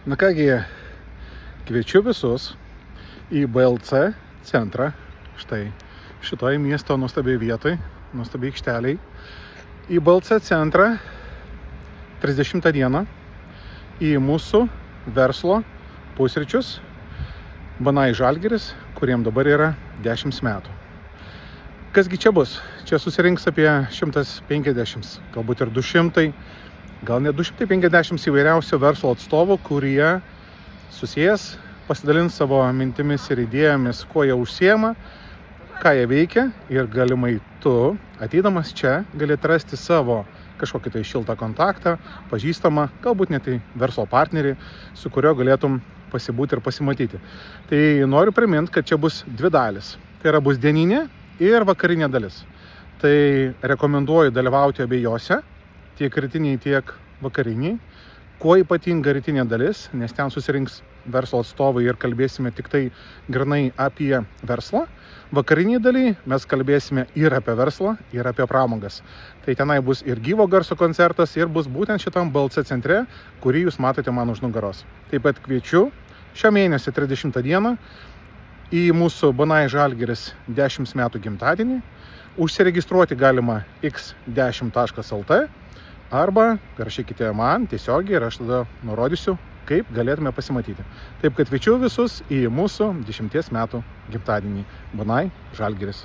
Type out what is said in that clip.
Na kągi, kviečiu visus į BLC centrą, štai šitoj miesto nuostabiai vietoj, nuostabiai aikšteliai, į BLC centrą 30 dieną, į mūsų verslo pusryčius Banai Žalgiris, kuriem dabar yra 10 metų. Kasgi čia bus? Čia susirinks apie 150, galbūt ir 200, gal net 250 įvairiausių verslo atstovų, kurie susijęs pasidalins savo mintimis ir idėjomis, kuo jie užsiema, ką jie veikia, ir galimai tu, ateidamas čia, gali atrasti savo kažkokį tai šiltą kontaktą, pažįstamą, galbūt net į verslo partnerį, su kurio galėtum pasibūti ir pasimatyti. Tai noriu priminti, kad čia bus dvi dalis. Tai yra bus dieninė ir vakarinė dalis. Tai rekomenduoju dalyvauti abiejose, tiek rytiniai, tiek vakariniai. Kuo ypatinga rytinė dalis, nes ten susirinks verslo atstovai ir kalbėsime tik tai grinai apie verslą. Vakariniai daly mes kalbėsime ir apie verslą, ir apie pramogas. Tai tenai bus ir gyvo garso koncertas, ir bus būtent šitam BLC centre, kurį jūs matote man už nugaros. Taip pat kviečiu šio mėnesio 30 dieną į mūsų Banai Žalgiris 10 metų gimtadienį. Užsiregistruoti galima x10.lt arba parašykite man tiesiogiai ir aš tada nurodysiu, kaip galėtume pasimatyti. Taip kad kviečiu visus į mūsų 10 metų gimtadienį Banai Žalgiris.